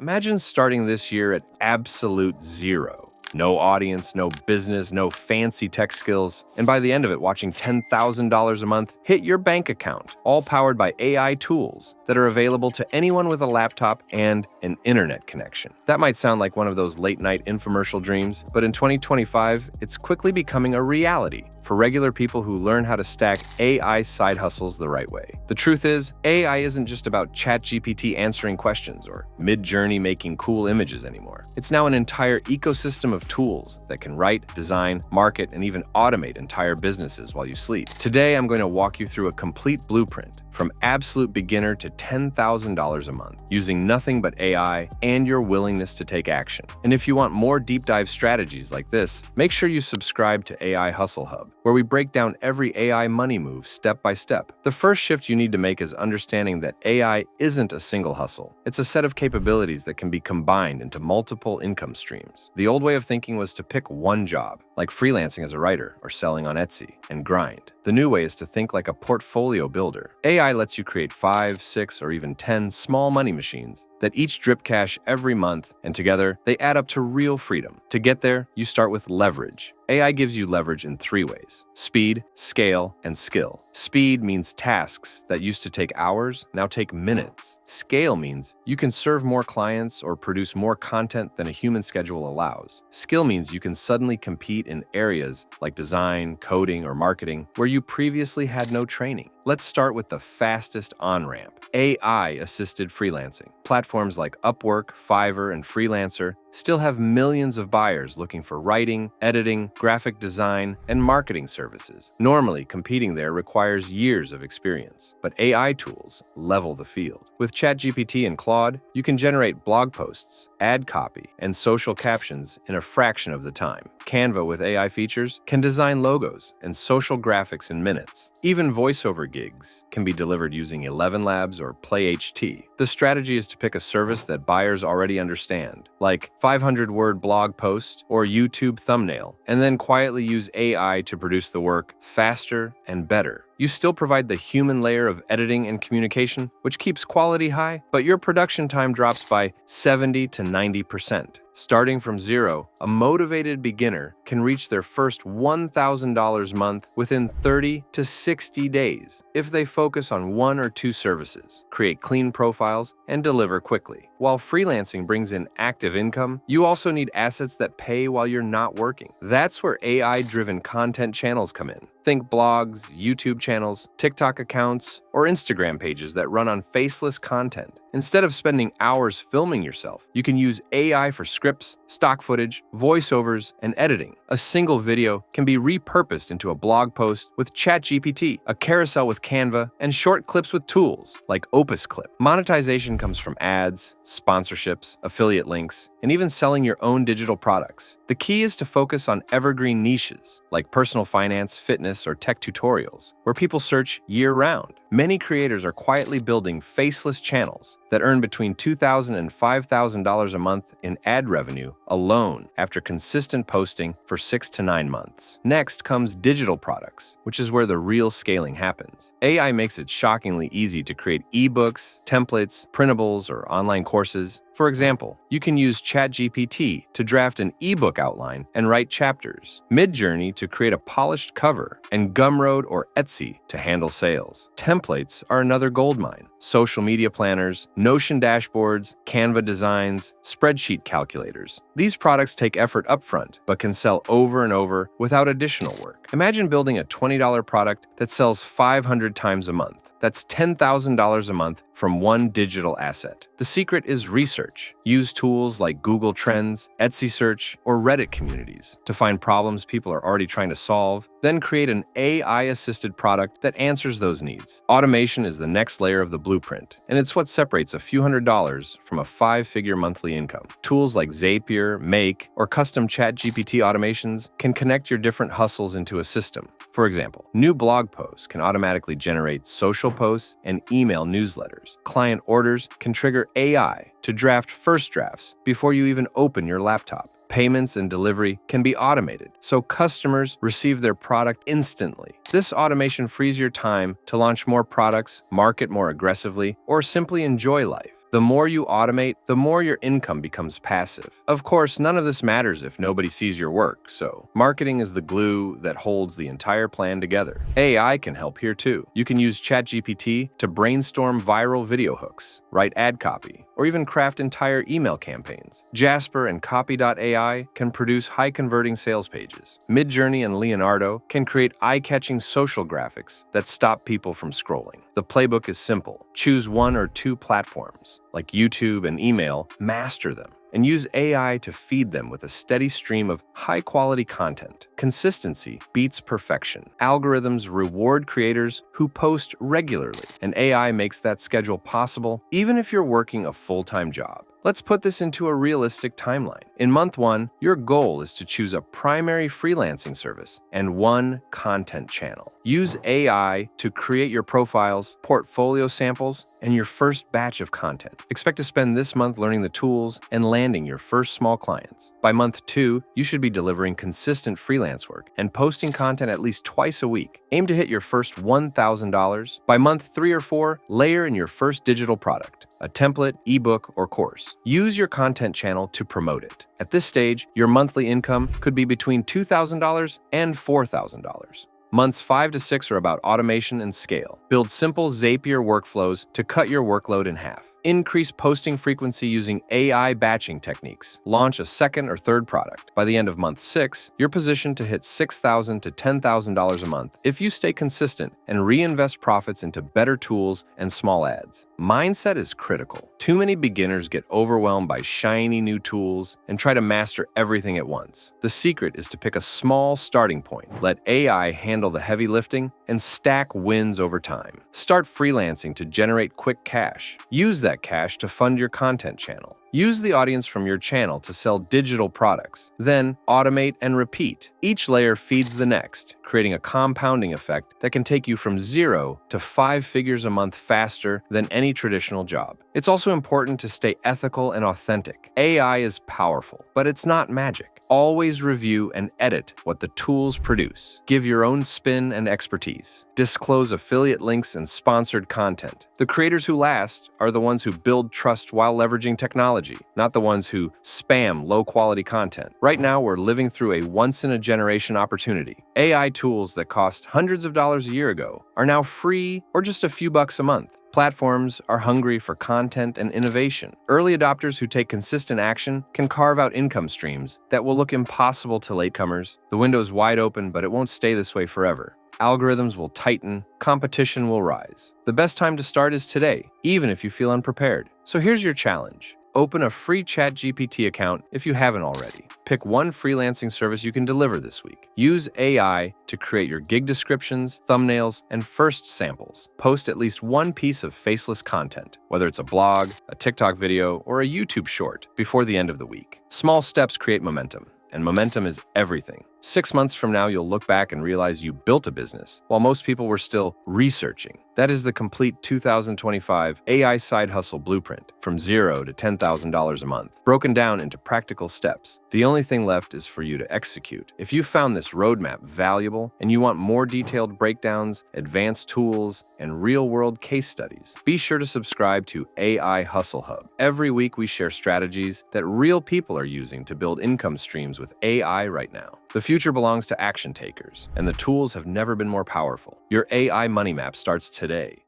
Imagine starting this year at absolute zero. No audience, no business, no fancy tech skills, and by the end of it, watching $10,000 a month hit your bank account, all powered by AI tools that are available to anyone with a laptop and an internet connection. That might sound like one of those late-night infomercial dreams, but in 2025, it's quickly becoming a reality for regular people who learn how to stack AI side hustles the right way. The truth is, AI isn't just about ChatGPT answering questions or Midjourney making cool images anymore. It's now an entire ecosystem of tools that can write, design, market, and even automate entire businesses while you sleep. Today, I'm going to walk you through a complete blueprint from absolute beginner to $10,000 a month, using nothing but AI and your willingness to take action. And if you want more deep dive strategies like this, make sure you subscribe to AI Hustle Hub, where we break down every AI money move step by step. The first shift you need to make is understanding that AI isn't a single hustle. It's a set of capabilities that can be combined into multiple income streams. The old way of thinking was to pick one job, like freelancing as a writer or selling on Etsy, and grind. The new way is to think like a portfolio builder. AI lets you create 5, 6, or even 10 small money machines that each drip cash every month, and together they add up to real freedom. To get there, you start with leverage. AI gives you leverage in 3 ways: speed, scale, and skill. Speed means tasks that used to take hours now take minutes. Scale means you can serve more clients or produce more content than a human schedule allows. Skill means you can suddenly compete in areas like design, coding, or marketing where you previously had no training. Let's start with the fastest on-ramp: AI-assisted freelancing. Platforms like Upwork, Fiverr, and Freelancer still have millions of buyers looking for writing, editing, graphic design, and marketing services. Normally, competing there requires years of experience, but AI tools level the field. With ChatGPT and Claude, you can generate blog posts, ad copy, and social captions in a fraction of the time. Canva with AI features can design logos and social graphics in minutes. Even voiceover gigs can be delivered using 11 Labs or PlayHT. The strategy is to pick a service that buyers already understand, like 500-word blog post or YouTube thumbnail, and then quietly use AI to produce the work faster and better. You still provide the human layer of editing and communication, which keeps quality high, but your production time drops by 70 to 90%. Starting from zero, a motivated beginner can reach their first $1,000 a month within 30 to 60 days if they focus on 1 or 2 services, create clean profiles, and deliver quickly. While freelancing brings in active income, you also need assets that pay while you're not working. That's where AI-driven content channels come in. Think blogs, YouTube channels, TikTok accounts, or Instagram pages that run on faceless content. Instead of spending hours filming yourself, you can use AI for scripts, stock footage, voiceovers, and editing. A single video can be repurposed into a blog post with ChatGPT, a carousel with Canva, and short clips with tools like Opus Clip. Monetization comes from ads, sponsorships, affiliate links, and even selling your own digital products. The key is to focus on evergreen niches like personal finance, fitness, or tech tutorials, where people search year-round. Many creators are quietly building faceless channels that earn between $2,000 and $5,000 a month in ad revenue alone after consistent posting for 6 to 9 months. Next comes digital products, which is where the real scaling happens. AI makes it shockingly easy to create ebooks, templates, printables, or online courses. For example, you can use ChatGPT to draft an ebook outline and write chapters, Midjourney to create a polished cover, and Gumroad or Etsy to handle sales. Templates are another goldmine. Social media planners, Notion dashboards, Canva designs, spreadsheet calculators. These products take effort upfront, but can sell over and over without additional work. Imagine building a $20 product that sells 500 times a month. That's $10,000 a month from one digital asset. The secret is research. Use tools like Google Trends, Etsy Search, or Reddit communities to find problems people are already trying to solve, then create an AI-assisted product that answers those needs. Automation is the next layer of the blueprint, and it's what separates a few $100s from a 5-figure monthly income. Tools like Zapier, Make, or custom ChatGPT automations can connect your different hustles into a system. For example, new blog posts can automatically generate social posts and email newsletters. Client orders can trigger AI to draft first drafts before you even open your laptop. Payments and delivery can be automated, so customers receive their product instantly. This automation frees your time to launch more products, market more aggressively, or simply enjoy life. The more you automate, the more your income becomes passive. Of course, none of this matters if nobody sees your work, so marketing is the glue that holds the entire plan together. AI can help here too. You can use ChatGPT to brainstorm viral video hooks, write ad copy, or even craft entire email campaigns. Jasper and Copy.ai can produce high-converting sales pages. Midjourney and Leonardo can create eye-catching social graphics that stop people from scrolling. The playbook is simple. Choose one or two platforms, like YouTube and email, master them, and use AI to feed them with a steady stream of high-quality content. Consistency beats perfection. Algorithms reward creators who post regularly, and AI makes that schedule possible even if you're working a full-time job. Let's put this into a realistic timeline. In month 1, your goal is to choose a primary freelancing service and one content channel. Use AI to create your profiles, portfolio samples, and your first batch of content. Expect to spend this month learning the tools and landing your first small clients. By month 2, you should be delivering consistent freelance work and posting content at least twice a week. Aim to hit your first $1,000. By month 3 or 4, layer in your first digital product, a template, ebook, or course. Use your content channel to promote it. At this stage, your monthly income could be between $2,000 and $4,000. Months 5 to 6 are about automation and scale. Build simple Zapier workflows to cut your workload in half. Increase posting frequency using AI batching techniques. Launch a second or third product. By the end of month 6, you're positioned to hit $6,000 to $10,000 a month if you stay consistent and reinvest profits into better tools and small ads. Mindset is critical. Too many beginners get overwhelmed by shiny new tools and try to master everything at once. The secret is to pick a small starting point. Let AI handle the heavy lifting and stack wins over time. Start freelancing to generate quick cash. Use that cash to fund your content channel. Use the audience from your channel to sell digital products. Then automate and repeat. Each layer feeds the next, creating a compounding effect that can take you from 0 to 5 figures a month faster than any traditional job. It's also important to stay ethical and authentic. AI is powerful, but it's not magic. Always review and edit what the tools produce. Give your own spin and expertise. Disclose affiliate links and sponsored content. The creators who last are the ones who build trust while leveraging technology, not the ones who spam low-quality content. Right now, we're living through a once-in-a-generation opportunity. AI tools that cost hundreds of dollars a year ago are now free or just a few bucks a month. Platforms are hungry for content and innovation. Early adopters who take consistent action can carve out income streams that will look impossible to latecomers. The window is wide open, but it won't stay this way forever. Algorithms will tighten, competition will rise. The best time to start is today, even if you feel unprepared. So here's your challenge. Open a free ChatGPT account if you haven't already. Pick one freelancing service you can deliver this week. Use AI to create your gig descriptions, thumbnails, and first samples. Post at least one piece of faceless content, whether it's a blog, a TikTok video, or a YouTube short, before the end of the week. Small steps create momentum, and momentum is everything. 6 months from now, you'll look back and realize you built a business, while most people were still researching. That is the complete 2025 AI Side Hustle Blueprint, from 0 to $10,000 a month, broken down into practical steps. The only thing left is for you to execute. If you found this roadmap valuable and you want more detailed breakdowns, advanced tools, and real-world case studies, be sure to subscribe to AI Hustle Hub. Every week, we share strategies that real people are using to build income streams with AI right now. The future belongs to action takers, and the tools have never been more powerful. Your AI money map starts today.